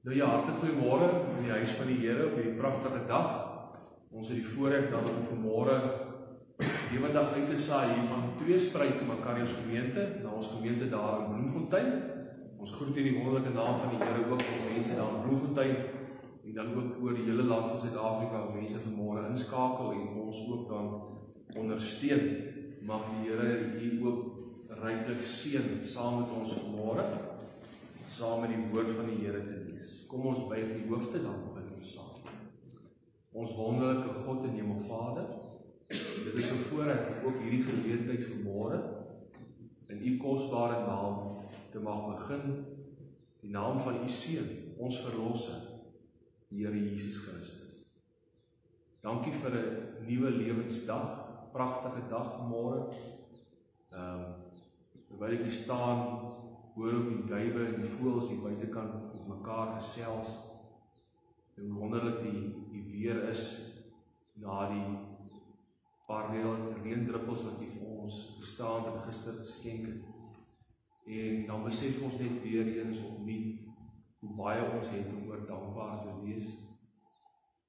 Nou ja, hartlik goeiemôre in die huis van die Here op hierdie pragtige dag. Ons het die voorreg dan om vanmôre ewendag uit te saai hier van Tweespruit Makarios gemeente, na ons gemeente daar in Bloemfontein. Ons groet in die wonderlike naam van die Here ook ons mense daar in Bloemfontein en dan ook oor die hele land van Suid-Afrika waar mense vanmôre inskakel en ons ook dan ondersteun. Mag die Here hier ook ryklik seën saam met ons vanmôre, saam met die woord van die Here te lees. Kom ons buig die hoofde dan bid ons saam. Ons wonderlike God en Hemelvader, dit is 'n voorreg om ook hierdie geleentheid vanmôre in u kosbare naam te mag begin, die naam van u seun, ons verlosser, die Here Jesus Christus. Dankie vir 'n nuwe lewensdag, pragtige dag vanmôre. Terwyl ek hier staan, hoor op die duwe en die voëls die buitekant met mekaar gesels. En hoe wonderlik die weer is na die paar reendruppels wat die vir ons bestaan en gister geskenk het. En dan besef ons net weer eens opnuut hoe baie ons het om oor dankbaar te wees.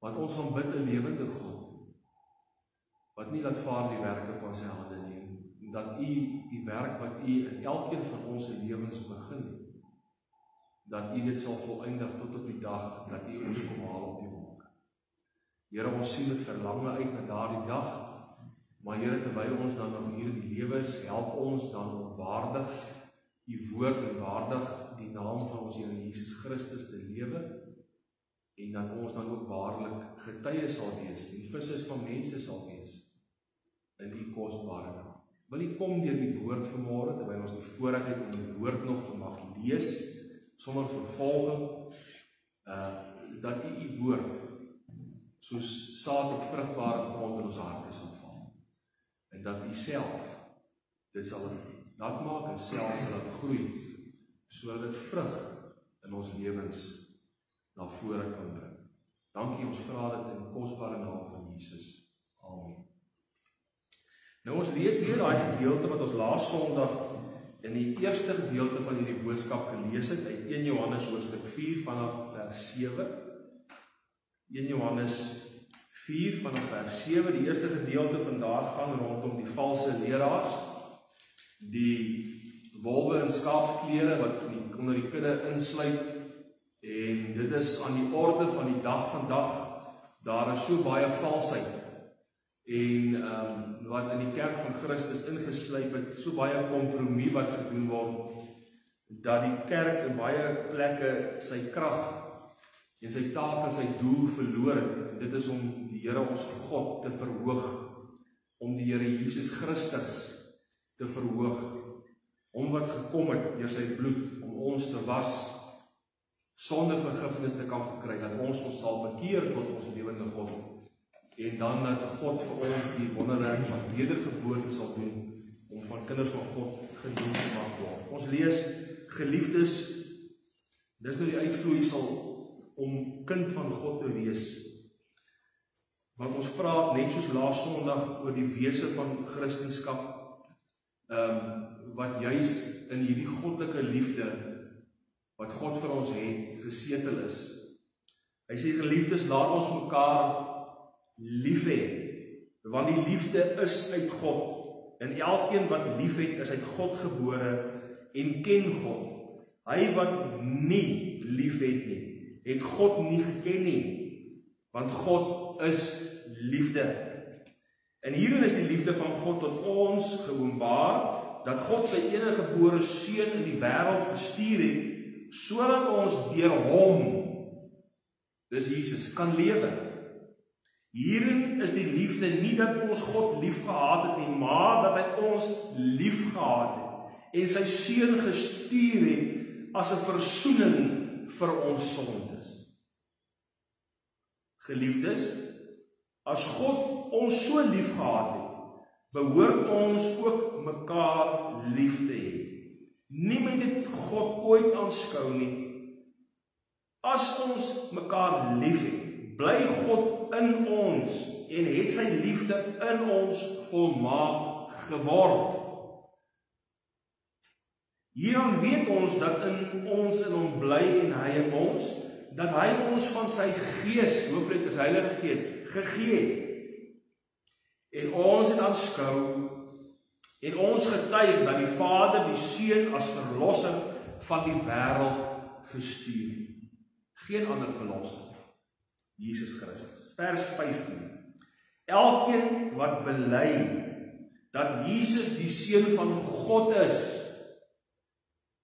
Want ons gaan bid 'n lewende God, wat nie laat vaar die werke van sy hande nie, dat u die werk wat u in elkeen van ons se lewens begin, dat u dit sal voleindig tot op die dag dat u ons kom haal op die wolk. Here, ons sien met verlange uit na daardie dag, maar Here, terwyl ons dan nog hier in die lewe is, help ons dan om waardig u woord en waardig die naam van ons Here Jesus Christus te lewe, en dat ons dan ook waarlik getuies sal wees, en vissers van mense sal wees, in u kosbare naam. Wil u kom deur die woord vanmôre, terwyl ons die voorreg het om die woord nog te mag lees, sonder vervolging, dat u woord soos saad op vrugbare grond in ons harte sal val. En dat u self dit sal nat maak en self sal dit groei, sodat dit vrug in ons lewens na vore kan bring. Dankie, ons vra dit in die kosbare naam van Jesus. Amen. Nou ons lees weer daai gedeelte wat ons laas Sondag in die eerste gedeelte van hierdie boodskap gelees het, uit 1 Johannes hoofstuk 4 vanaf vers 7. 1 Johannes 4 vanaf vers 7, die eerste gedeelte van daar gaan rondom die valse leraars, die wolwe in skaapsklere wat onder die kudde insluit, en dit is aan die orde van die dag vandag. Daar is so baie valsheid, en wat in die kerk van Christus ingesluip het, so baie kompromie wat gedoen word, dat die kerk in baie plekke sy krag en sy taak en sy doel verloor het. En dit is om die Here ons God te verhoog, om die Here Jesus Christus te verhoog, om wat gekom het deur sy bloed, om ons te was, sonder vergifnis te kan verkry, dat ons sal bekeer tot ons lewende God, en dan dat God vir ons die wonderwerk van wedergeboorte sal doen, om van kinders van God genoem te mag word. Ons lees, geliefdes, dis nou die uitvloeisel om kind van God te wees. Want ons praat net soos laas Sondag oor die wese van Christendom, wat juis in hierdie goddelike liefde wat God vir ons het, gesetel is. Hy sê, geliefdes, laat ons mekaar lief hê, want die liefde is uit God, en elkeen wat lief het, is uit God gebore en ken God. Hy wat nie lief het nie, het God nie geken nie, want God is liefde. En hierin is die liefde van God tot ons geopenbaar, dat God sy enige gebore seun in die wêreld gestuur het, sodat ons deur hom, dis Jesus, kan lewe. Hierin is die liefde nie dat ons God lief gehad het nie, maar dat hy ons lief gehad het, en sy seun gestuur het, as 'n versoening vir ons sondes. Geliefdes, as God ons so lief gehad het, behoort ons ook mekaar lief te hê. Niemand het God ooit aanskou nie. As ons mekaar lief het, bly God in ons en het sy liefde in ons volmaak geword. Hieraan weet ons dat in ons in hom bly en hy in ons, dat hy ons van sy gees, hoofletters Heilige Gees, gegee het. En ons het aanskou, en ons getuig dat die Vader die Seun as verlosser van die wêreld gestuur het. Geen ander verlosser, Jesus Christus. Vers 15. Elkeen wat bely dat Jesus die Seun van God is,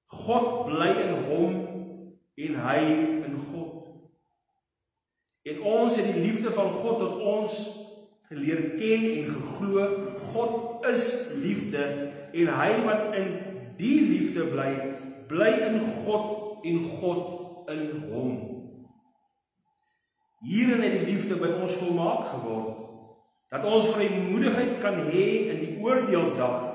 God bly in hom en hy in God. En ons het die liefde van God tot ons geleer ken en geglo. God is liefde en hy wat in die liefde bly, bly in God en God in hom. Hierin het die liefde by ons volmaak geword, dat ons vrymoedigheid kan hê in die oordeelsdag,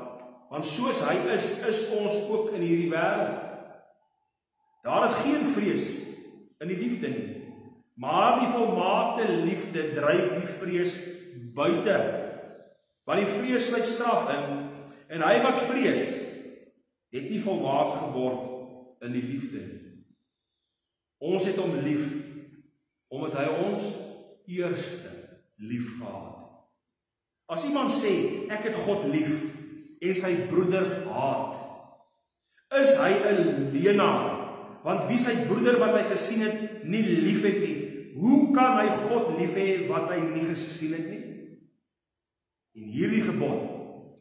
want soos hy is ons ook in hierdie wêreld. Daar is geen vrees in die liefde nie, maar die volmaakte liefde dryf die vrees buite, want die vrees sluit straf in, en hy wat vrees, het nie volmaak geword in die liefde nie. Ons het hom lief, omdat hy ons eerste lief gehad. As iemand sê, ek het God lief, en sy broeder haat, is hy 'n leienaar, want wie sy broeder wat hy gesien het, nie lief het nie, hoe kan hy God lief hê wat hy nie gesien het nie? En hierdie gebod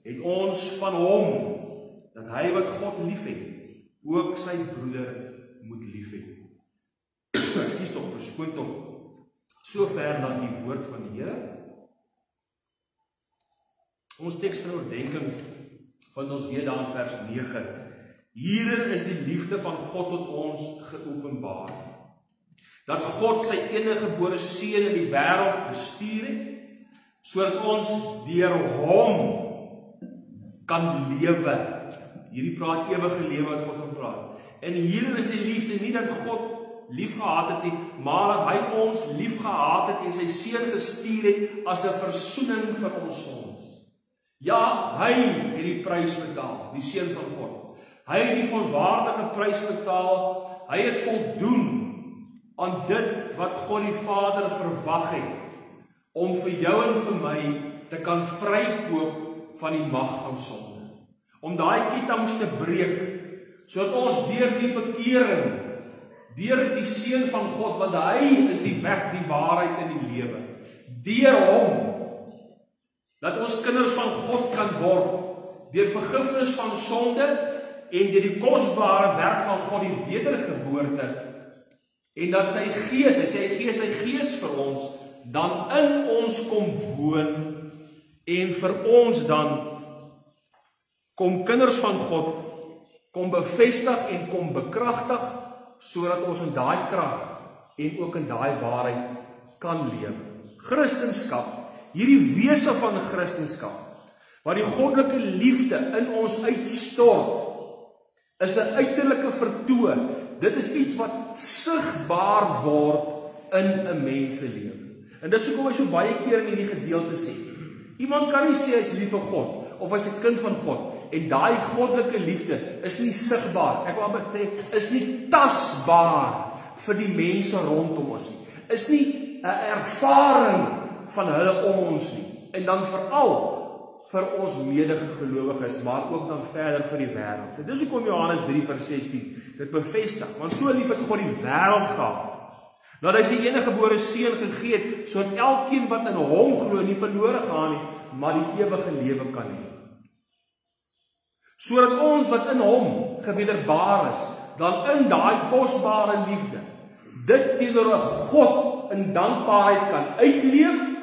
het ons van hom, dat hy wat God lief het, ook sy broeder moet lief hê. Ekskuus tog, verskoon tog, sover dan die woord van die Here. Ons teks vir oordenking van ons weer daar in vers 9. Hierin is die liefde van God tot ons geopenbaar, dat God sy eniggebore Seun in die wêreld gestuur het, sodat ons deur hom kan lewe. Hierdie praat ewige lewe wat God van praat. En hierin is die liefde nie dat God lief gehad het nie, maar dat hy ons lief gehad het en sy Seun gestuur het as 'n versoening vir ons sondes. Ja, hy het die prys betaal, die Seun van God. Hy het die volwaardige prys betaal. Hy het voldoen aan dit wat God die Vader verwag het, om vir jou en vir my te kan vrykoop van die mag van sonde. Om daai ketTINGs te breek, sodat ons deur die bekering, deur die Seun van God, want hy is die weg, die waarheid en die lewe, deur hom, dat ons kinders van God kan word, deur vergifnis van sonde, en deur die kosbare werk van God, die wedergeboorte, en dat sy Gees, hy sê hy gee sy Gees vir ons, dan in ons kom woon, en vir ons dan kom kinders van God, kom bevestig en kom bekragtig, sodat ons in daai krag en ook in daai waarheid kan leef. Christendom, hierdie wese van Christendom, wat die goddelike liefde in ons uitstort, is 'n uiterlike vertoon. Dit is iets wat sigbaar word in 'n mens se lewe. En dis hoekom hy so baie keer in hierdie gedeelte sê, iemand kan nie sê hy is lief vir God, of hy is 'n kind van God, en daai goddelike liefde is nie sigbaar, ek wil amper sê, is nie tasbaar vir die mense rondom ons nie, is nie 'n ervaring van hulle om ons nie, en dan veral vir ons medegelowiges, maar ook dan verder vir die wêreld. Dit is hoekom Johannes 3 vers 16 dit bevestig, want so lief het God die wêreld gehad, dat hy sy eniggebore Seun gegee het, sodat elkeen wat in hom glo nie verlore gaan nie, maar die ewige lewe kan hê. Sodat ons wat in hom gewederbaar is, dan in daai kosbare liefde, dit teenoor 'n God in dankbaarheid kan uitleef,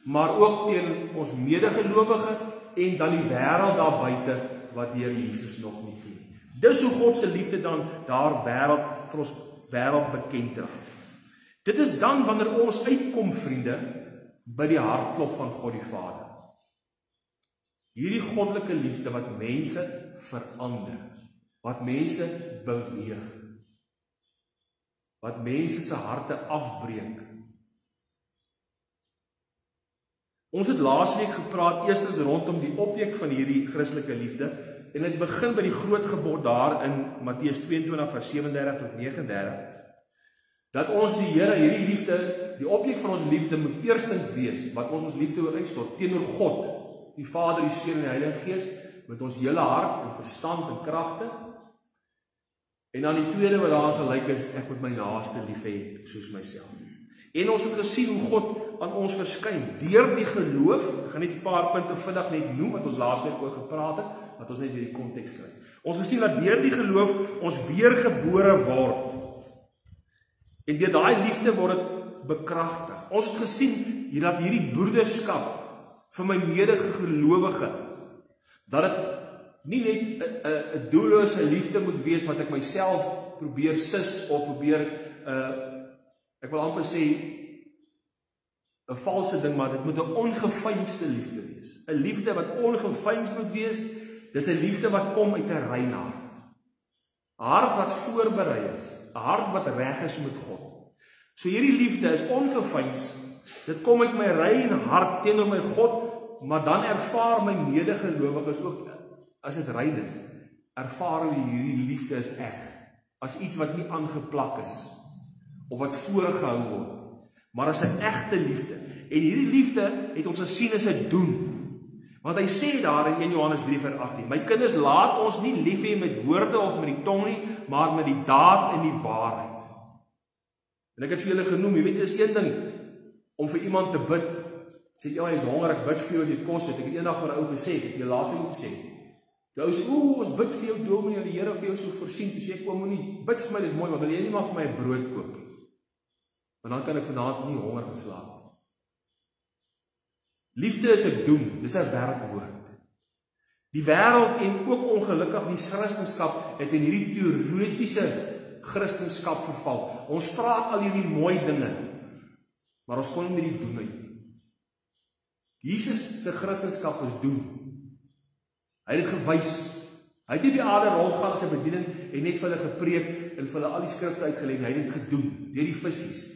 maar ook teen ons medegelowige en dan die wêreld daar buite wat deur Jesus nog nie ken. Dis hoe God se liefde dan daar wêreld vir ons wêreld bekend raak. Dit is dan wanneer ons uitkom, vriende, by die hartklop van God die Vader. Hierdie goddelike liefde wat mense verander, wat mense beweeg, wat mense se harte afbreek. Ons het laasweek gepraat eerstens rondom die objek van hierdie Christelike liefde, en dit begin by die groot gebod daar in Matteus 22 vers 37 tot 39, dat ons die Here, hierdie liefde, die objek van ons liefde moet eerstens wees, wat ons liefde oor uitstort, teenoor God, die Vader, die Seun en die Heilige Gees, met ons hele hart en verstand en kragte. En dan die tweede wat daaraan gelyk is, ek moet my naaste lief hê soos myself. En ons het gesien hoe God aan ons verskyn, deur die geloof. Ek gaan net 'n paar punte vinnig net noem, wat ons laasweek oor gepraat het, wat ons net weer die konteks kry. Ons gesien dat deur die geloof ons weergebore word. En deur daai liefde word dit bekragtig. Ons het gesien dat hierdie broederskap vir my medegelowige, dat dit nie net 'n doellose liefde moet wees wat ek myself probeer sis of probeer ek wil amper sê 'n valse ding, maar dit moet 'n ongeveinsde liefde wees. 'n Liefde wat ongeveins moet wees, dis 'n liefde wat kom uit 'n rein hart. 'n Hart wat voorberei is, 'n hart wat reg is met God. So hierdie liefde is ongeveins. Dit kom uit my rein hart teenoor my God, maar dan ervaar my medegelowiges ook, as dit rein is, ervaar hulle hierdie liefde is eg, as iets wat nie aangeplak is, of wat voorgehou word, maar as 'n egte liefde. En hierdie liefde het ons gesien as 'n doen. Want hy sê daar in 1 Johannes 3 vers 18, my kinders, laat ons nie lief hê met woorde of met die tong nie, maar met die daad en die waarheid. En ek het vir julle genoem, jy weet, dis een ding om vir iemand te bid. Sê jy, hy is honger, ek bid vir jou die kos het. Ek het eendag vir 'n ou gesê, ek het jou laasweek ook gesê. Die ou sê, ons bid vir jou dominee, die Here vir jou so voorsien. Toe sê ek, oom, moenie bid vir my, dis mooi, want wil jy nie maar vir my 'n brood koop nie. Want dan kan ek vanaand nie honger gaan slaap. Liefde is 'n doen, dis 'n werkwoord. Die wêreld en ook ongelukkig die Christendom het in hierdie teoretiese Christendom verval. Ons praat al hierdie mooi dinge, maar ons kon nie met die doen uit nie. Jesus se Christendom is doen. Hy het dit gewys. Hy het nie die aarde rondgaan as 'n bediening en net vir hulle gepreek en vir hulle al die skrifte uitgelê. Hy het dit gedoen, deur die visies.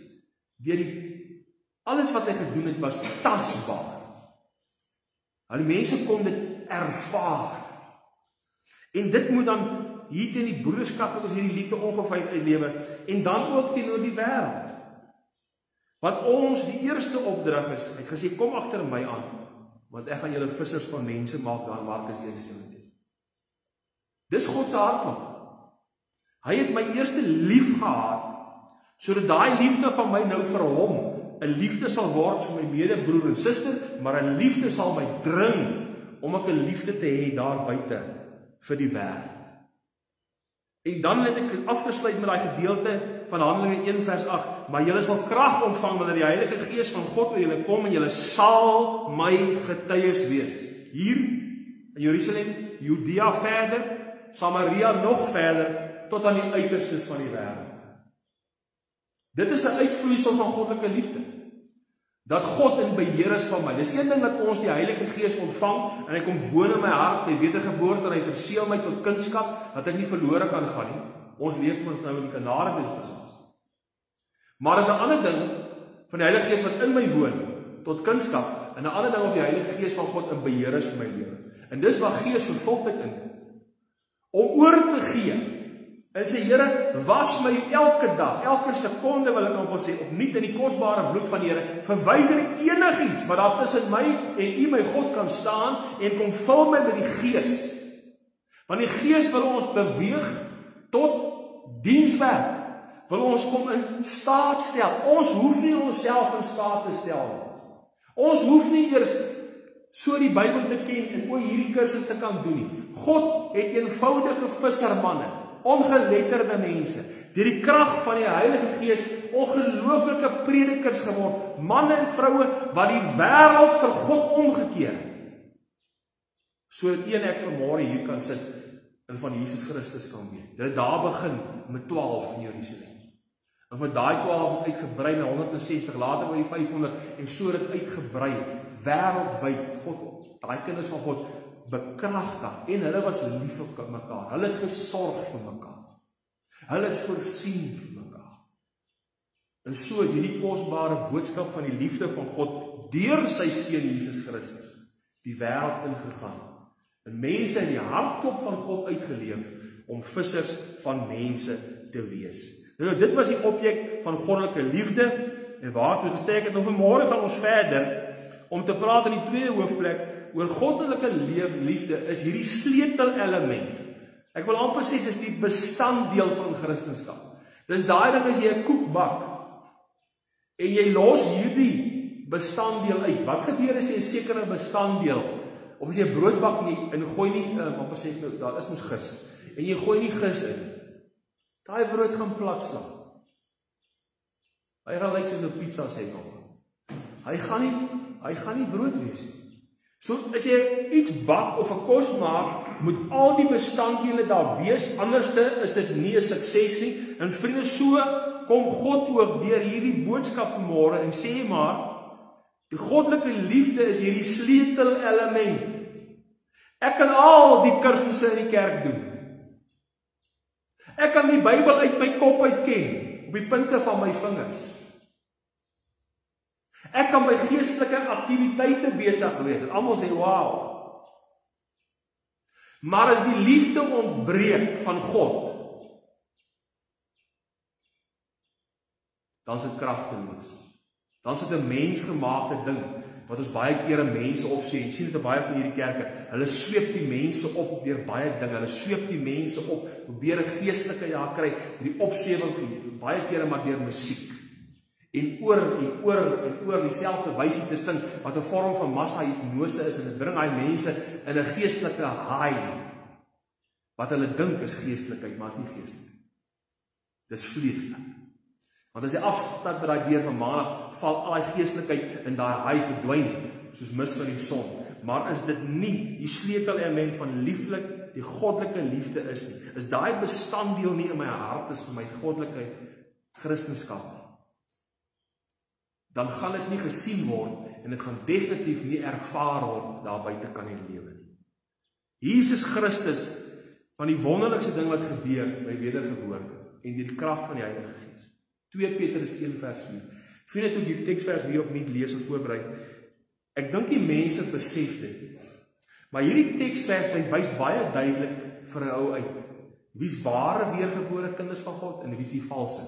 Alles wat hy gedoen het was tasbaar. Die mense kon dit ervaar. En dit moet dan hier teen die broederskap wat ons hierdie liefde ongeveins uitlewe en dan ook teenoor die wêreld. Want ons die eerste opdrag is, hy het gesê kom agter my aan, want ek gaan julle vissers van mense maak daar in Markus 1:17. Dis God se hartklop. Hy het my eerste lief gehad, sodat daai liefde van my nou vir hom 'n liefde sal word vir my medebroer en suster, maar 'n liefde sal my dring om ek 'n liefde te hê daar buite vir die wêreld. En dan het ek afgesluit met daai gedeelte van Handelinge 1 vers 8, maar julle sal krag ontvang wanneer die Heilige Gees van God oor julle kom en julle sal my getuies wees. Hier in Jerusalem, Judea verder, Samaria nog verder, tot aan die uiterstes van die wêreld. Dit is 'n uitvloeisel van goddelike liefde. Dat God in beheer is van my. Dis een ding dat ons die Heilige Gees ontvang en hy kom woon in my hart, die wedergeboorte en hy verseël my tot kindskap, dat ek nie verlore kan gaan nie. Ons leef ons nou in die genadedispensasie. Maar is 'n ander ding van die Heilige Gees wat in my woon tot kindskap en 'n ander ding of die Heilige Gees van God in beheer is vir my lewe. En dis waar geesvervulling inkom. Om oor te gee. En sê, Here, was my elke dag, elke sekonde wil ek amper sê, opnuut in die kosbare bloed van die Here, verwyder enigiets, wat daar tussen my en U my God kan staan, en kom vul my met die Gees. Want die Gees wil ons beweeg tot dienswerk, wil ons kom in staat stel. Ons hoef nie onsself in staat te stel. Ons hoef nie eers so die Bybel te ken en hierdie kursus te kan doen nie. God het eenvoudige vissermanne, ongeletterde mense, deur die krag van die Heilige Gees, ongelooflike predikers geword, manne en vroue, wat die wêreld vir God omgekeer het. Sodat u en ek vanmôre hier kan sit, en van Jesus Christus kan weet. Dit het daar begin met 12 in Jerusalem. En van daai 12 het uitgebrei na 160, later oor die 500, en so het uitgebrei, wêreldwyd, God, daai kinders van God, bekragtig, en hulle was lief vir mekaar, hulle het gesorg vir mekaar, hulle het voorsien vir mekaar, en so het hierdie kosbare boodskap van die liefde van God, deur sy Seun Jesus Christus, die wêreld ingegaan, en mense in die hartklop van God uitgeleef, om vissers van mense te wees. Nou, dit was die objek van goddelike liefde, en waartoe gesteek het. Nou vanmôre gaan ons verder, om te praat in die tweede hoofplek, oor goddelike liefde is hierdie sleutelelement. Ek wil amper sê, dis die bestanddeel van Christendom. Dis daai ding as jy 'n koek bak, en jy los hierdie bestanddeel uit. Wat gebeur as jy 'n sekere bestanddeel, of as jy 'n brood bak en gooi nie, amper sê ek nou, daar is mos gis, en jy gooi nie gis in, daai brood gaan platslag. Hy gaan lyk soos 'n pizza sê ek al. Hy gaan nie brood wees nie. So as jy iets bak of 'n kos maak, moet al die bestanddele daar wees, anderste is dit nie 'n sukses nie. En vriende, so kom God ook deur hierdie boodskap vanmôre en sê maar, die goddelike liefde is hierdie sleutelelement. Ek kan al die kursusse in die kerk doen. Ek kan die Bybel uit my kop uit ken, op die punte van my vingers. Ek kan by geestelike aktiwiteite besig wees, en almal sê, wow. Maar as die liefde ontbreek van God, dan is dit kragteloos. Dan is dit 'n mensgemaakte ding, wat ons baie kere mense opsê, en sien dit baie van hierdie kerke, hulle sweep die mense op deur baie dinge, hulle sweep die mense op, probeer 'n geestelike kry, die opswewing, baie kere maar deur musiek. En oor dieselfde wysie te sing, wat 'n vorm van massa-hipnose is, en dit bring hy mense in 'n geestelike high, wat hulle dink is geestelikheid, maar is nie geestelik. Dis vleeslik. Want as jy afstap by daai deur van maandag, val al die geestelikheid in daai high verdwyn, soos mis van die son. Maar is dit nie die sleutelelement van lieflik, die goddelike liefde is nie? Is daai bestanddeel nie in my hart is vir my goddelike Christendom? Dan gaan dit nie gesien word, en dit gaan definitief nie ervaar word daar buitekant in die lewe nie. Jesus Christus, van die wonderlikste ding wat gebeur by wedergeboorte, en die krag van die Heilige Gees. 2 Petrus 1 vers 4. Vriende, toe die teksvers hier opnuut lees en voorberei, ek dink die mense besef dit. Maar hierdie teksvers wys baie duidelik vir 'n ou uit, wie's ware weergebore kinders van God, en wie's die valse.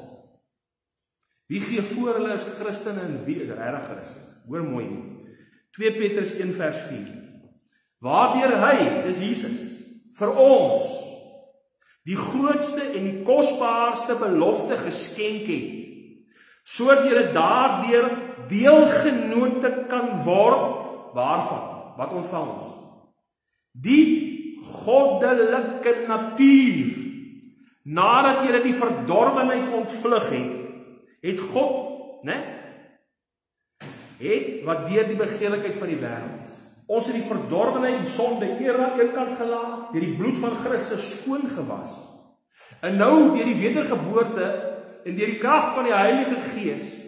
Wie gee voor hulle is Christene en wie is regtig Christen? Hoor mooi nie. 2 Petrus 1 vers 4. Waardeur hy, dis Jesus, vir ons die grootste en die kosbaarste belofte geskenk het, sodat julle daardeur deelgenote kan word, waarvan? Wat ontvang ons? Die goddelike natuur. Nadat julle die verdorwenheid ontvlug het God, wat deur die begeerlikheid van die wêreld is. Ons het die verdorwenheid, die sonde, aan een kant gelaat, deur die bloed van Christus skoon gewas. En nou, deur die wedergeboorte, en deur die krag van die Heilige Gees,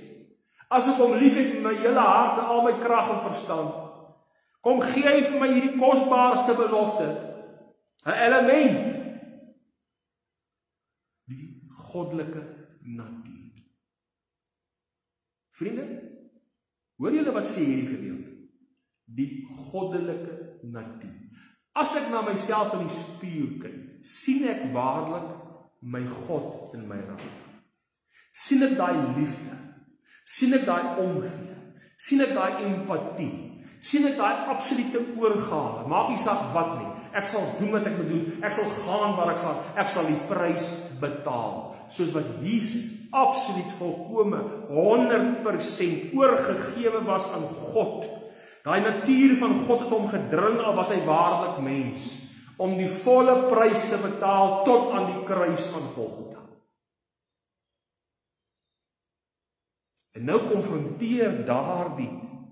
as ek hom lief het met my hele hart, en al my krag en verstand, kom gee hy vir my hierdie kosbaarste belofte, 'n element, die goddelike natuur. Vriende, hoor julle wat sê hierdie gedeelte? Die goddelike natuur. As ek na myself in die spieël kyk, sien ek waarlik my God in my raak. Sien ek daai liefde, sien ek daai omgee, sien ek daai empatie, sien ek daai absolute oorgawe, maak nie saak wat nie, ek sal doen wat ek moet doen, ek sal gaan waar ek sal die prys betaal, soos wat Jesus absoluut volkome 100% oorgegewe was aan God. Daai natuur van God het hom gedring, al was hy waarlik mens, om die volle prys te betaal tot aan die kruis van Golgotha. En nou konfronteer daardie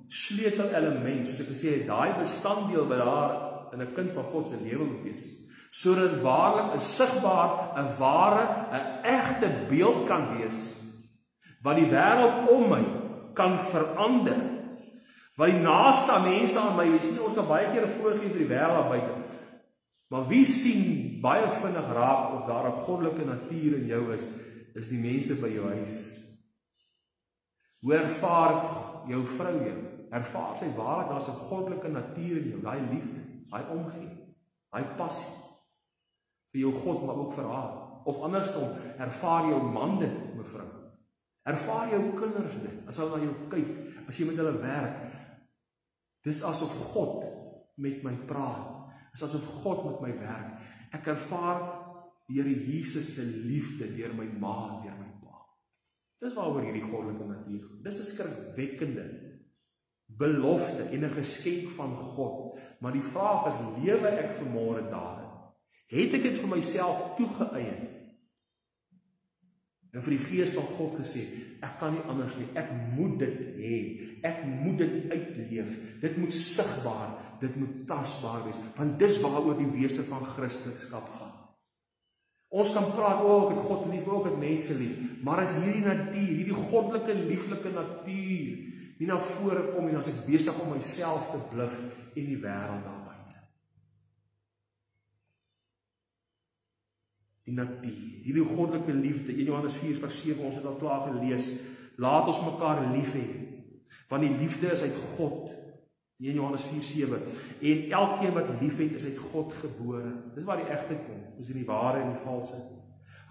sleutelelement, soos ek gesê het, daai bestanddeel by daar in 'n kind van God se lewe moet wees, sodat dit waarlik 'n sigbaar, 'n ware, 'n egte beeld kan wees, wat die wêreld om my kan verander, wat die naaste mense aan my, ons kan baie keer voorgee vir die wêreld daar buite, maar wie sien baie vinnig raak of daar 'n goddelike natuur in jou is die mense by jou huis. Hoe ervaar jou vrou jou? Ervaar sy waarlik daar's 'n goddelike natuur in jou, daai liefde, daai omgee, daai passie vir jou God, maar ook vir haar. Of andersom, ervaar jou man dit, mevrou. Ervaar jou kinders dit, as hulle na jou kyk, as jy met hulle werk. Dis asof God met my praat. Dis asof God met my werk. Ek ervaar die Here Jesus se liefde deur my ma, deur my pa. Dis waaroor hierdie goddelike natuur gaan. Dis 'n skrikwekkende belofte en 'n geskenk van God. Maar die vraag is, lewe ek vanmôre daarin? Het ek dit vir myself toegeëien? En vir die Gees van God gesê, ek kan nie anders nie, ek moet dit hê, ek moet dit uitleef, dit moet sigbaar, dit moet tasbaar wees, want dis waaroor die wese van Christendom gaan. Ons kan praat, ek het God lief, ek het mense lief, maar as hierdie natuur, hierdie goddelike, lieflike natuur, nie na vore kom en as ek besig om myself te bluf en die wêreld daar buite. Die natuur, hierdie goddelike liefde, 1 Johannes 4:7, ons het al klaar gelees, laat ons mekaar lief hê, want die liefde is uit God, 1 Johannes 4:7, en elkeen wat lief het, is uit God gebore. Dis waar die egtheid kom, tussen die ware en die valse.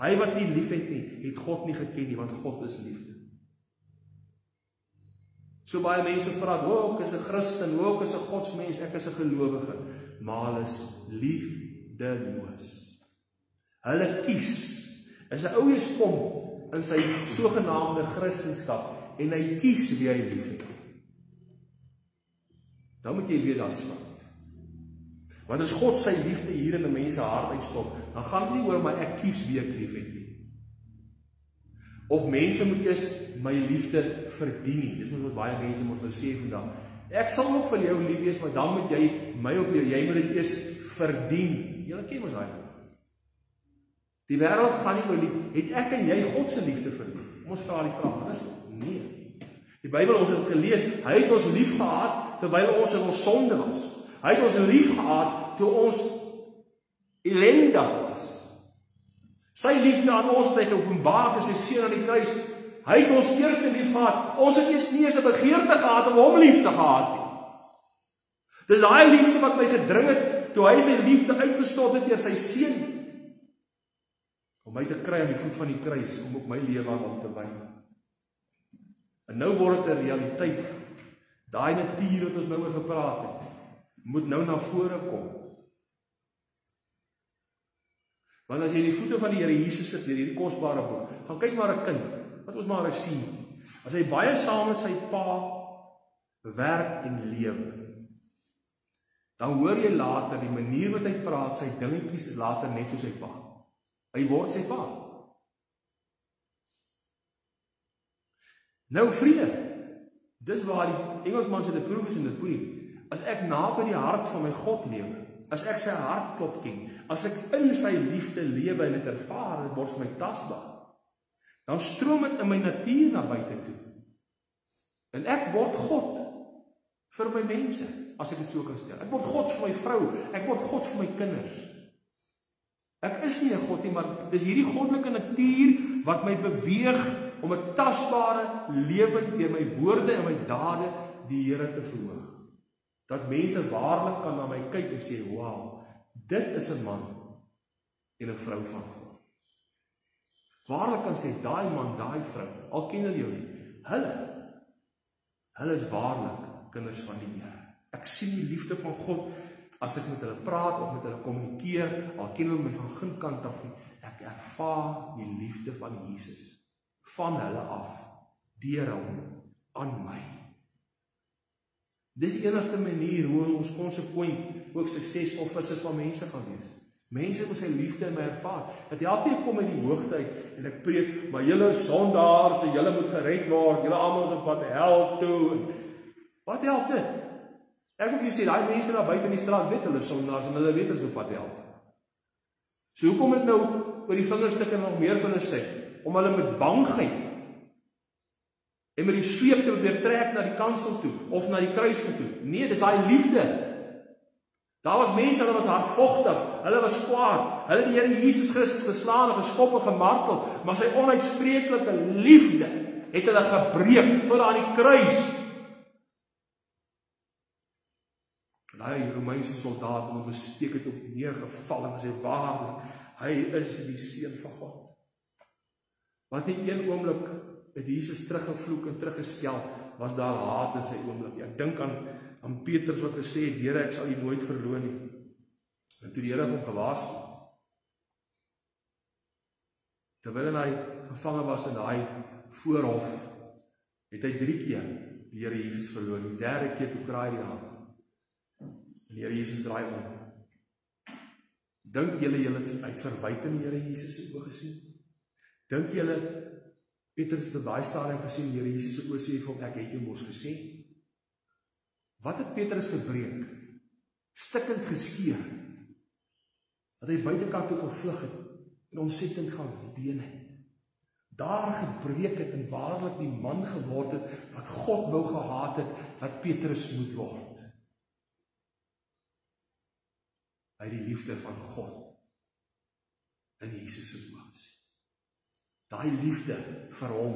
Hy wat nie lief het nie, het God nie geken nie, want God is liefde. So baie mense praat, ek is 'n Christen, ek is 'n godsmens, ek is 'n gelowige, maar hulle is liefdeloos. Hulle kies, as 'n ou eens kom in sy sogenaamde Christendom en hy kies wie hy liefhet, dan moet jy weet daar's fout. Want as God sy liefde hier in 'n mens se hart uitstop, dan gaan dit nie oor my ek kies wie ek liefhet nie. Of mense moet eers my liefde verdien nie. Dis wat baie mense mos nou sê vandag. Ek sal ook vir jou lief wees, maar dan moet jy my ook leer. Jy moet dit eers verdien. Julle ken mos daai. Die wêreld gaan nie oor lief. Het ek en jy God se liefde verdien? Ons vra die vraag anders. Nee. Die Bybel, ons het gelees, hy het ons lief gehad terwyl ons in ons sonde was. Hy het ons lief gehad toe ons ellendig was. Sy liefde aan ons het geopenbaar in sy seun aan die kruis. Hy het ons eerste lief gehad. Ons het nie eens 'n begeerte gehad om hom lief te gehad nie. Dis daai liefde wat my gedring het toe hy sy liefde uitgestort het deur sy seun om my te kry aan die voet van die kruis, om op my lewe aan hom te wy. En nou word dit 'n realiteit. Daai natuur wat ons nou oor gepraat het, moet nou na vore kom. Want as jy die voete van die Here Jesus sit deur hierdie kosbare boek, gaan kyk maar 'n kind, wat ons maar sien. As hy baie saam met sy pa werk en lewe, dan hoor jy later die manier wat hy praat, sy dingetjies is later net soos sy pa. Hy word sy pa. Nou vriende, dis waar die Engelsman sê, the proof is in the pudding. As ek naby die hart van my God lewe, as ek sy hartklop ken, as ek in sy liefde lewe en dit ervaar, dit word vir my tasbaar, dan stroom dit in my natuur na buite toe. En ek word God vir my mense, as ek dit so kan stel. Ek word God vir my vrou, ek word God vir my kinders. Ek is nie 'n God nie, maar dis hierdie goddelike natuur wat my beweeg om 'n tasbare lewe deur my woorde en my dade die Here te verhoog. Dat mense waarlik kan na my kyk en sê, "Wow, dit is 'n man en 'n vrou van God." Waarlik kan sê, daai man, daai vrou, al ken hulle jou nie, hulle is waarlik kinders van die Here. Ek sien die liefde van God as ek met hulle praat of met hulle kommunikeer, al ken hulle my van geen kant af nie. Ek ervaar die liefde van Jesus van hulle af, deur hom aan my. Dis die enigste manier hoe ons konsekwent ook suksesvol vissers van mense gaan wees. Mense moet sy liefde in my ervaar. Dit help nie ek kom uit die hoogte uit en ek preek, maar julle is sondaars en julle moet gered word, julle almal is op pad hel toe. Wat help dit? Ek hoef jy sê, daai mense daar buite in die straat weet hulle is sondaars en hulle weet hulle is op pad hel toe. So hoekom het nou oor die vingerstukke nog meer van hulle sê? Om hulle met bangheid en met die sweep te probeer trek na die kansel toe, of na die kruis toe. Nee, dis daai liefde. Daar was mense, hulle was hardvochtig, hulle was kwaad, hulle het die Here Jesus Christus geslaan en geskop en gemartel, maar sy onuitspreeklike liefde het hulle gebreek tot aan die kruis. En daai Romeinse soldaat het hom besteek het op neergeval en gesê, waarlik, Hy is die Seun van God. Wat in een oomblik het Jesus teruggevloek en teruggeskel, was daar haat in sy oomblik. Ek dink aan Petrus wat gesê het, Here, ek sal U nooit verloon nie. En toe die Here hom gewaarsku, terwyl hy gevange was in daai voorhof, het hy 3 keer die Here Jesus verloon. Die 3de keer toe kraai die haan. En die Here Jesus draai om. Dink julle het uit verwyte in die Here Jesus se oë gesien? Dink julle Petrus het baie stadium gesien die Here Jesus se oë sê vir hom, ek het jou mos gesê. Wat het Petrus gebreek? Stikkend geskeur. Dat hy buitekant toe gevlug het en ontsettend gaan ween het. Daar gebreek het en waarlik die man geword het wat God wou gehaat het, wat Petrus moet word. Hy het die liefde van God in Jesus se oë gesien. Daai liefde vir hom,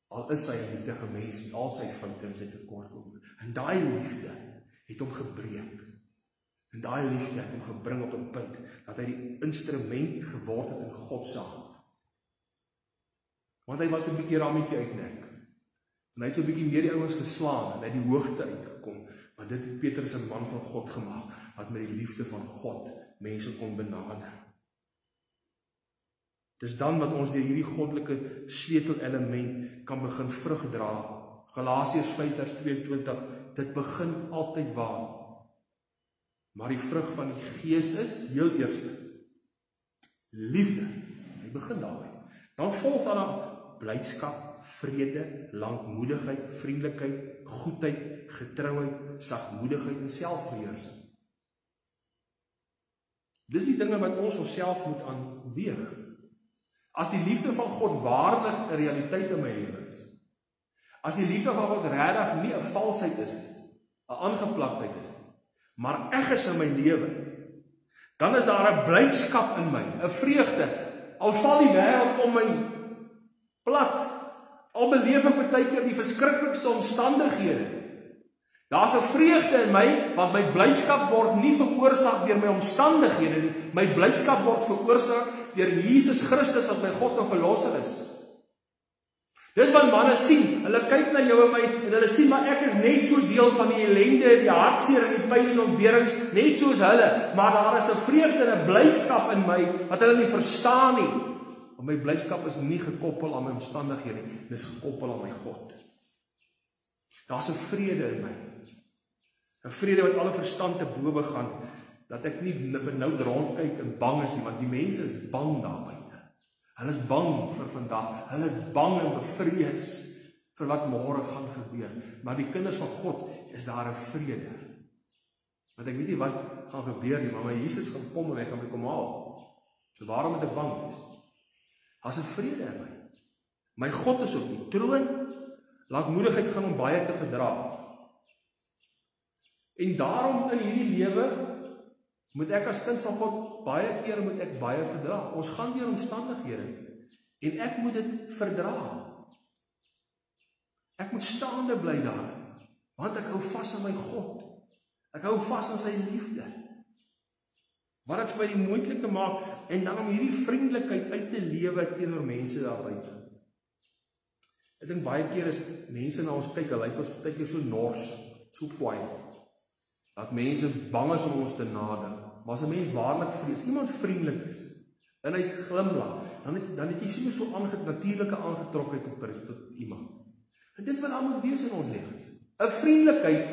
al is hy 'n nietige mens met al sy foute en sy tekortkominge, en daai liefde het hom gebreek. En daai liefde het hom gebring op 'n punt dat hy die instrument geword het in God se hand. Want hy was 'n bietjie rammetjie uitnek. En hy het so 'n bietjie meer die ouens geslaan en hy het die hoogte uitgekom. Maar dit het Petrus 'n man van God gemaak wat met die liefde van God mense kon benader. Dis dan wat ons deur hierdie goddelike sleutelelement kan begin vrug dra. Galasiërs 5:22, dit begin altyd waar. Maar die vrug van die Gees is, heel eerste, liefde. Hy begin daarmee. Dan volg daarna blydskap, vrede, lankmoedigheid, vriendelikheid, goedheid, getrouheid, sagmoedigheid en selfbeheersing. Dis die dinge wat ons onsself moet aanweeg. As die liefde van God waarlik 'n realiteit in my lewe is, as die liefde van God regtig nie 'n valsheid is nie, 'n aangeplaktheid is nie, maar eg is in my lewe, dan is daar 'n blydskap in my, 'n vreugde, al val die wêreld om my plat, al beleef ek baie keer die verskriklikste omstandighede. Daar's 'n vreugde in my, want my blydskap word nie veroorsaak deur my omstandighede nie. My blydskap word veroorsaak deur Jesus Christus wat my God en verlosser is. Dis wat manne sien. Hulle kyk na jou en my en hulle sien maar ek is net so deel van die ellende, die hartseer en die pyn en ontberings, net soos hulle. Maar daar is 'n vreugde en 'n blydskap in my wat hulle nie verstaan nie. Want my blydskap is nie gekoppel aan my omstandighede nie, dis gekoppel aan my God. Daar's 'n vrede in my. 'n vrede wat alle verstand te bowe gaan, dat ek nie benoud rondkyk en bang is nie, want die mense is bang daar buite. Hulle is bang vir vandag, hulle is bang en bevrees vir wat môre gaan gebeur. Maar die kinders van God is daar 'n vrede. Want ek weet nie wat gaan gebeur nie, maar my Jesus gaan kom en hy gaan my kom haal. So waarom moet ek bang wees? Daar's 'n vrede in my. My God is op die troon, lankmoedigheid gaan hom baie te verdra. En daarom in hierdie lewe moet ek as kind van God baie keer moet ek baie verdra. Ons gaan deur omstandighede en ek moet dit verdra. Ek moet staande bly daarin, want ek hou vas aan my God. Ek hou vas aan sy liefde. Wat dit vir my die moontlik maak en dan om hierdie vriendelikheid uit te lewe teenoor mense daar buite. Ek dink baie keer as mense na ons kyk, hulle lyk ons baie keer so nors, so kwaai. Dat mense bang is om ons te nader. Maar as 'n mens waarlik vrees, iemand vriendelik is, en hy's glimlag, dan het jy sommer so natuurlike aangetrokkenheid tot iemand. En dis wat daar moet wees in ons lewens. 'n Vriendelikheid.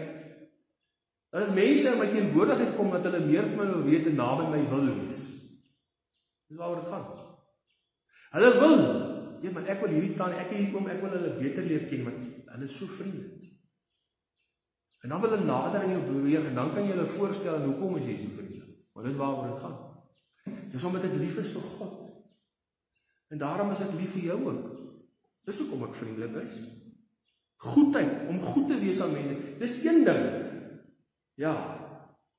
Dan is mense in my teenwoordigheid kom dat hulle meer van my wil weet en naby my wil wees. Dis waaroor dit gaan. Hulle wil, ja, maar ek wil hierdie tannie, ek hier kom, ek wil hulle beter leer ken, want hulle is so vriendelik. En dan wil hulle nader aan jou beweeg en dan kan jy hulle voorstel en hoekom is jy so vriendelik? Want dis waaroor dit gaan. Dis omdat ek lief is vir God. En daarom is ek lief vir jou ook. Dis hoekom ek vriendelik is. Goedheid, om goed te wees aan mense. Dis een ding. Ja,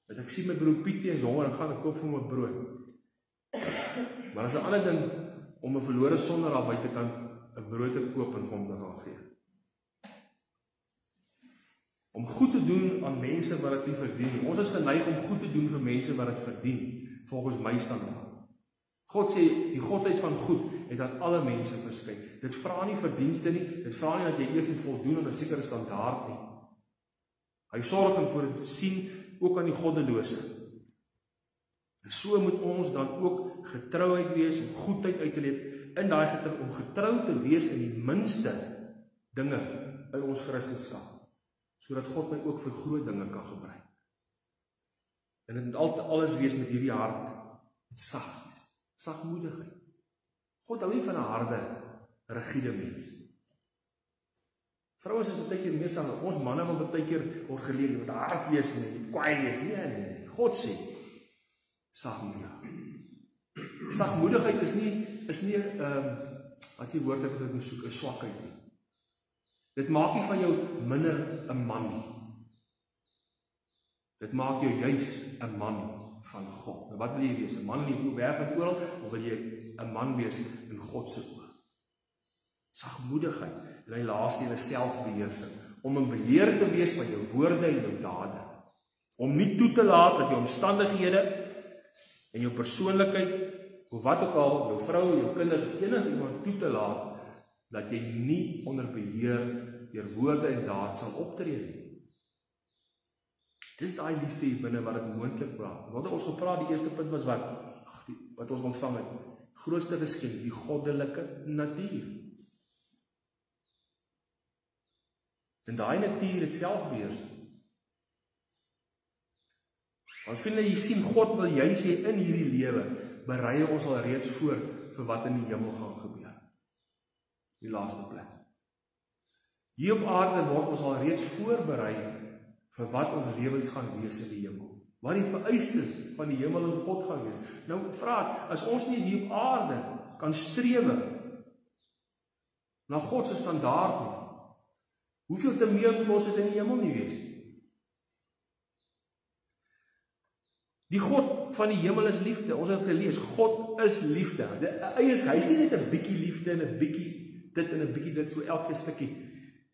dat ek sien my broer Pietie is honger en gaan ek koop vir hom 'n brood. Maar as 'n ander ding om 'n verlore sondaar daar buite kan 'n brood te koop en vir hom te gaan gee. Om goed te doen aan mense wat dit nie verdien nie. Ons is geneig om goed te doen vir mense wat dit verdien. volgens my standaard. God sê, die godheid van goed het aan alle mense verskyn. Dit vra nie verdienste nie, dit vra nie dat jy eers moet voldoen aan 'n sekere standaard nie. Hy sorg en voorsien ook aan die goddelose. En so moet ons dan ook getrouheid wees, om goedheid uit te leef, in daai getrou, om getrou te wees in die minste dinge in ons Christendom, sodat God my ook vir groot dinge kan gebruik. En dit moet alles wees met hierdie hart, met sag wees, sagmoedigheid. God hou nie van 'n harde, rigiede mens. Vrouens is baie keer meestal, ons manne wil baie keer word geleer, jy moet hard wees en jy moet kwaai wees. Nee. God sê, sagmoedig. Sagmoedigheid is nie wat die woord wat ek moet soek, 'n swakheid nie. Dit maak nie van jou minder 'n man nie. Dit maak jou juis 'n man van God. Nou wat wil jy wees? 'n man in die openbaar van oral, of wil jy 'n man wees in God se oë? Sagmoedigheid. En hy laaste een selfbeheersing, om in beheer te wees van jou woorde en jou dade. Om nie toe te laat dat jou omstandighede en jou persoonlikheid, of wat ook al, jou vrou, jou kinders, enige iemand toe te laat, dat jy nie onder beheer deur woorde en daad sal optree nie. Dis daai liefde hier binne wat dit moontlik maak. Wat ons gepraat, die eerste punt was wat ons ontvang het. Grootste geskenk, die goddelike natuur. En daai natuur het selfbeheersing. Want vriende, jy sien, God wil jy sê in hierdie lewe, berei ons al reeds voor vir wat in die hemel gaan gebeur. Die laaste plek. Hier op aarde word ons al reeds voorberei vir wat ons lewens gaan wees in die hemel. Wat die vereistes van die hemel en God gaan wees. Nou vraag, as ons nie hier op aarde kan strewe na God se standaard nie, hoeveel te meer moet ons dit in die hemel nie wees? Die God van die hemel is liefde. Ons het gelees, God is liefde. Hy is nie net 'n bietjie liefde en 'n bietjie dit en 'n bietjie dit, so elke stukkie.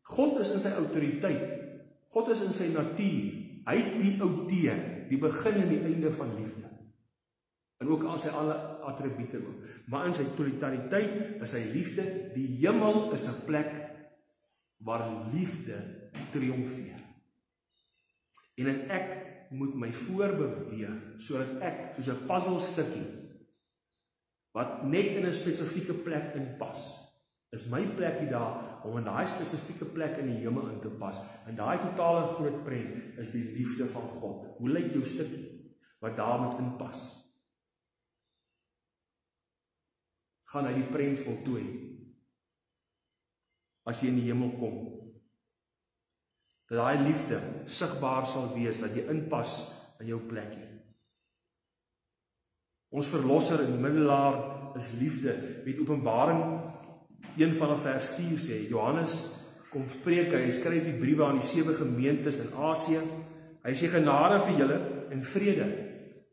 God is in sy autoriteit. God is in sy natuur. Hy is die outeur, die begin en die einde van liefde. En ook al sy alle attribute ook. Maar in sy totaliteit is hy liefde. Die hemel is 'n plek waar liefde triomfeer. En as ek moet my voorbeweeg, sodat ek, soos 'n puzzelstukkie, wat net in 'n spesifieke plek inpas, is my plekkie daar, om in daai spesifieke plek in die hemel in te pas. En daai totale groot prent, is die liefde van God. Hoe lyk jou stukkie, wat daar moet inpas? Gaan hy die prent voltooi? As jy in die hemel kom, dat daai liefde sigbaar sal wees, dat jy inpas in jou plekkie. Ons verlosser en middelaar is liefde. Met Openbaring 1 vanaf vers 4 sê, Johannes kom spreek, hy skryf die briewe aan die 7 gemeentes in Asië. Hy sê genade vir julle en vrede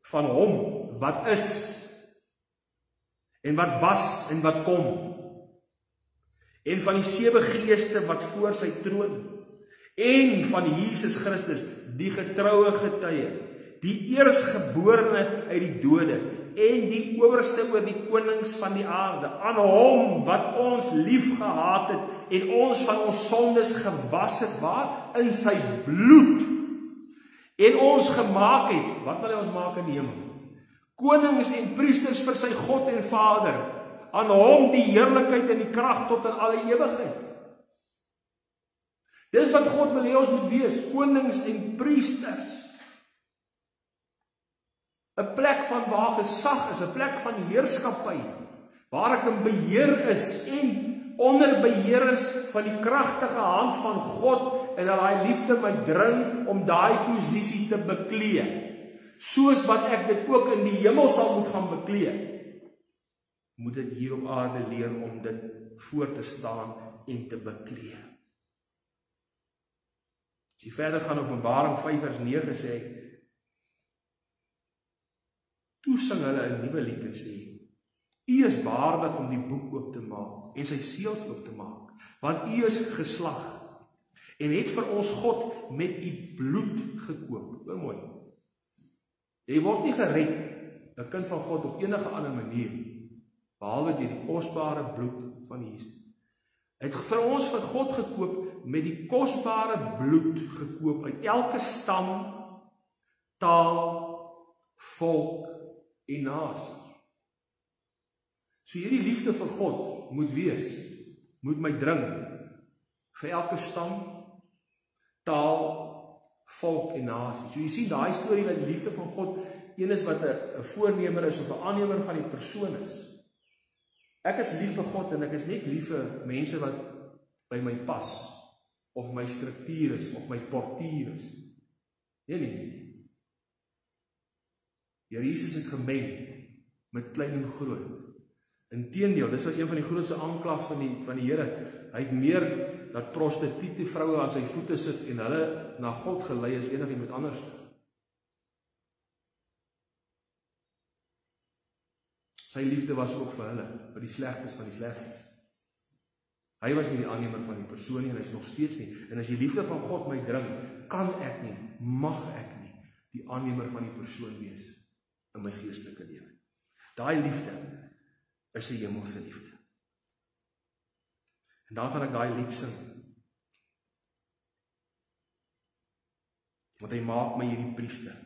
van hom wat is en wat was en wat kom, en van die 7 geeste wat voor sy troon, en van Jesus Christus, die getroue getuie, die eersgeborene uit die dode, en die owerste oor die konings van die aarde, aan hom wat ons lief gehad het, en ons van ons sondes gewas het, waar? In sy bloed, en ons gemaak het, wat wil hy ons maak in die hemel? Konings en priesters vir sy God en Vader, aan hom die heerlikheid en die krag tot in alle ewigheid. Dis wat God wil hê ons moet wees, konings en priesters. 'n plek van waar gesag is, 'n plek van heerskappy, waar ek in beheer is en onder beheer is van die kragtige hand van God, en dat daai liefde my dring om daai posisie te beklee. Soos wat ek dit ook in die hemel sal moet gaan beklee, moet ek hier op aarde leer om dit voor te staan en te beklee. As jy verder gaan, Openbaring 5 vers 9 sê, toe sing hulle 'n nuwe lied en sê, U is waardig om die boek oop te maak en sy seels oop te maak, want U is geslag en het vir ons God met U bloed gekoop. Hoor mooi. Jy word nie gered 'n kind van God op enige ander manier nie, behalwe deur die kosbare bloed van Jesus. Hy het vir ons vir God gekoop, met die kosbare bloed gekoop, uit elke stam, taal, volk en nasie. So hierdie liefde vir God moet wees, moet my dring, vir elke stam, taal, volk en nasie. So jy sien daai storie dat die liefde van God een is wat 'n voornemer is of 'n aannemer van die persoon is. Ek is lief vir God en ek is net lief vir mense wat by my pas, of my struktuur is, of my portuur is. Nee. Here Jesus het gemeng met klein en groot. Inteendeel, dis wat een van die grootste aanklags van die Here. Hy het meer dat prostituie vroue aan sy voete sit en hulle na God gelei as enigiemand anders. Sy liefde was ook vir hulle, vir die slegstes van die slegstes. Hy was nie die aannemer van die persoon nie en hy is nog steeds nie. En as die liefde van God my dring, kan ek nie, mag ek nie, die aannemer van die persoon wees in my geestelike lewe. Daai liefde is 'n hemelse liefde. En dan gaan ek daai lied sing. Want hy maak my hierdie priester.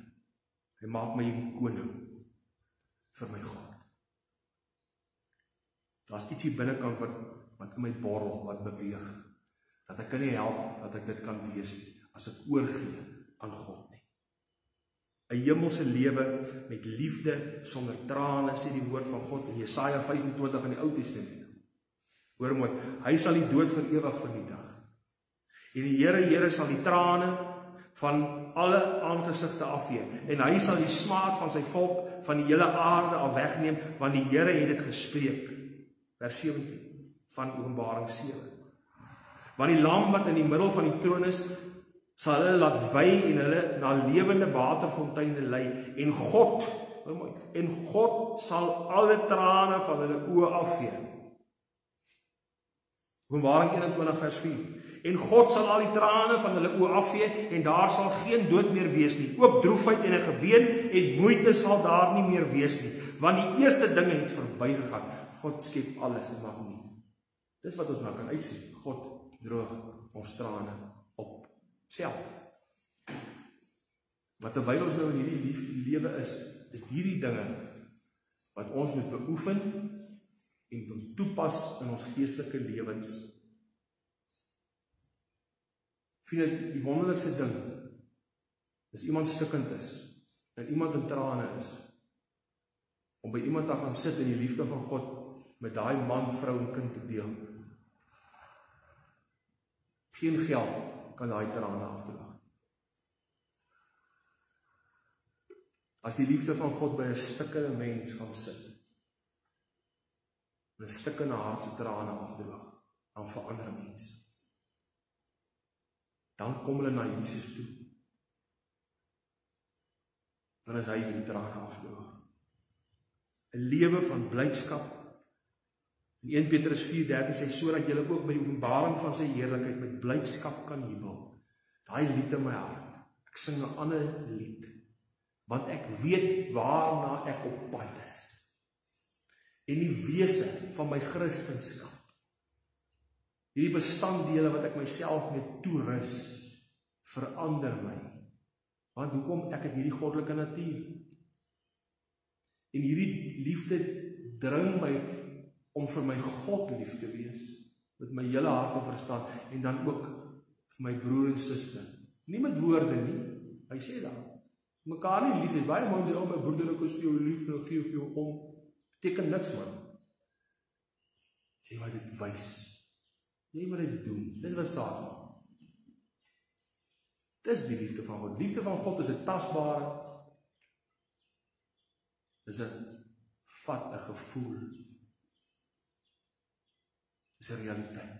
Hy maak my hierdie koning vir my God. Daar's iets hier binnekant wat in my borrel, wat beweeg. Dat ek kan nie help dat ek dit kan wees nie, as ek oorgee aan God nie. 'n hemelse lewe met liefde sonder trane, sê die woord van God in Jesaja 25 in die Ou Testament. Hoor mooi, hy sal die dood vir ewig vernietig. En die Here sal die trane van alle aangesigte afvee. En hy sal die smaak van sy volk van die hele aarde af wegneem, want die Here het dit gespreek. Vers 17 van Openbaring 7. Want die lam wat in die middel van die troon is, sal hulle laat wy en hulle na lewende waterfonteine lei. En God sal alle trane van hulle oë afvee. Openbaring 21 vers 4. En God sal al die trane van hulle oë afvee en daar sal geen dood meer wees nie. Ook droefheid en 'n geween en moeite sal daar nie meer wees nie. Want die eerste dinge het verbygegaan. God skep alles en maak nie. Dis wat ons nou kan uitsien. God droog ons trane op self. Maar terwyl ons nou in hierdie lewe is hierdie dinge wat ons moet beoefen en ons toepas in ons geestelike lewens. Ek vind die wonderlikste ding is iemand stikkend is en iemand in trane is om by iemand te gaan sit in die liefde van God met daai man, vrou en kind te deel. Geen geld kan daai trane afdroog. As die liefde van God by 'n stikkende mens gaan sit, 'n stikkende hart se trane afdroog, dan verander mense. Dan kom hulle na Jesus toe. Dan is hy wie die trane afdroog. 'n lewe van blydskap. In 1 Petrus 4:13 sê, sodat julle ook by openbaring van sy heerlikheid met blydskap kan jubel. Daai lied in my hart. Ek sing 'n ander lied, want ek weet waarna ek op pad is. En die wese van my Christenskap. Hierdie bestanddele wat ek myself mee toerus, verander my. Want hoekom? Ek het hierdie goddelike natuur. En hierdie liefde dring my om vir my God lief te wees, met my hele hart en verstand, en dan ook vir my broer en suster. Nie met woorde nie, hy sê dat. Mekaar nie lief is, baie mense sê, my broeder, ek is vir jou lief, en ek gee vir jou om. Beteken niks, man. Sê wat dit wys. Jy moet dit doen, dit wat saak maak. Dis die liefde van God. Liefde van God is 'n tasbare, dis 'n vat 'n gevoel. Dis 'n realiteit.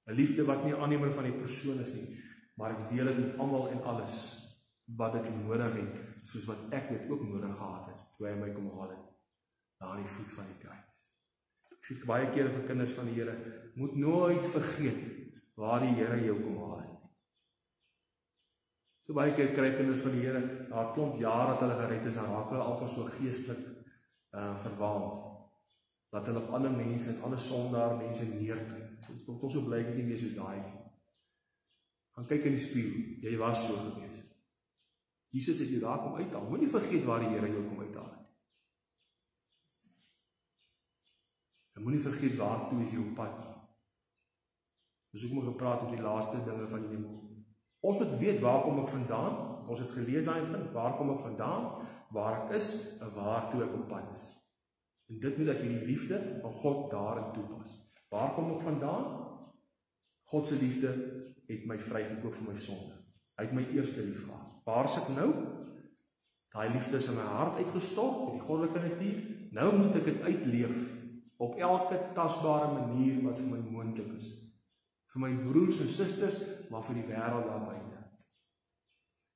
'n liefde wat nie 'n aannemer van die persoon is nie, maar ek deel dit met almal en alles wat dit nodig het, soos wat ek dit ook nodig gehad het, toe hy my kom haal het, daar aan die voet van die kruis. Ek sê baie kere vir kinders van die Here, moet nooit vergeet waar die Here jou kom haal het. So baie keer kry kinders van die Here, na 'n klomp jare dat hulle gered is, dan raak hulle altyd so geestelik verwaand. Dat hulle op ander mense en ander sondaar mense neerkyk. So ons tot so bly ek is nie meer soos daai nie. Gaan kyk in die spieël, jy was so gewees. Jesus het jou daar kom uithaal. Moenie vergeet waar die Here jou kom uithaal het. En moenie vergeet waartoe is jy op pad nie. Dis hoekom ek gepraat oor die laaste dinge van die hemel. Ons moet weet waar kom ek vandaan. Ons het gelees daai begin, waar kom ek vandaan, waar ek is en waartoe ek op pad is. En dit moet ek hierdie liefde van God daarin toepas. Waar kom ek vandaan? God se liefde het my vrygekoop van my sonde. Hy het my eerste lief gehad. Waar is ek nou? Daai liefde is in my hart uitgestort, in die goddelike natuur. Nou moet ek dit uitleef op elke tasbare manier wat vir my moontlik is. Vir my broers en susters, maar vir die wêreld daar buite.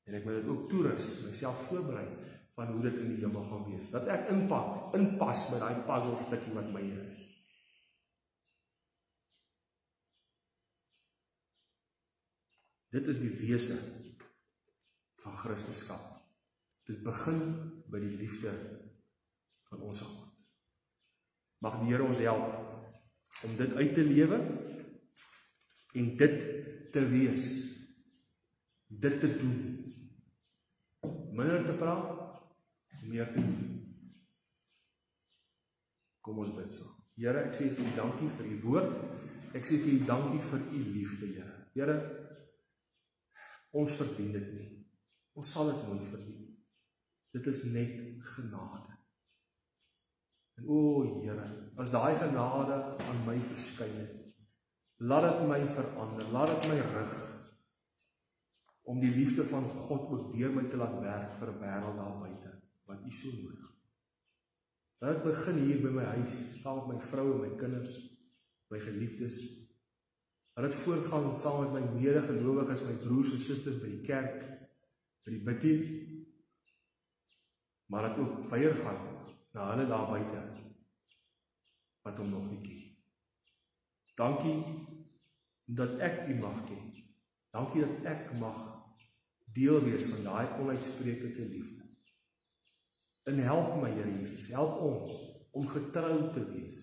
En ek moet dit ook toerus, myself voorberei van hoe dit in die hemel gaan wees. Dat ek inpas by daai puzzelstukkie wat myne is. Dit is die wese van Christendom. Dit begin by die liefde van ons God. Mag die Here ons help om dit uit te lewe en dit te wees. Dit te doen. Minder te praat, meer te doen. Kom ons bid saam. Here, ek sê vir U dankie vir U woord. Ek sê vir U dankie vir U liefde, Here. Here, ons verdien dit nie. Ons sal dit nooit verdien. Dit is net genade. En o Here, as daai genade aan my verskyn het, laat dit my verander, laat dit my rig om die liefde van God ook deur my te laat werk vir 'n wêreld daar buite wat U so nodig het. Laat dit begin hier by my huis, saam met my vrou en my kinders, my geliefdes. Laat dit voortgaan saam met my medegelowiges, my broers en susters by die kerk, by die bidtienste. Maar laat ook veier gaan na hulle daar buite wat hom nog nie ken. Dankie dat ek U mag ken. Dankie dat ek mag deel wees van daai onuitspreeklike liefde. En help my, Here Jesus, help ons om getrou te wees.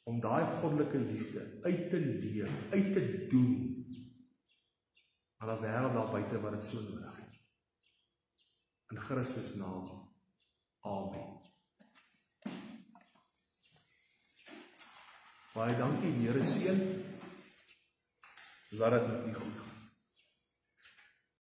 Om daai goddelike liefde uit te leef, uit te doen aan 'n wêreld daar buite wat dit so nodig het. In Christus naam. Amen. Baie dankie, die Here seën. Laat dit met U goed gaan.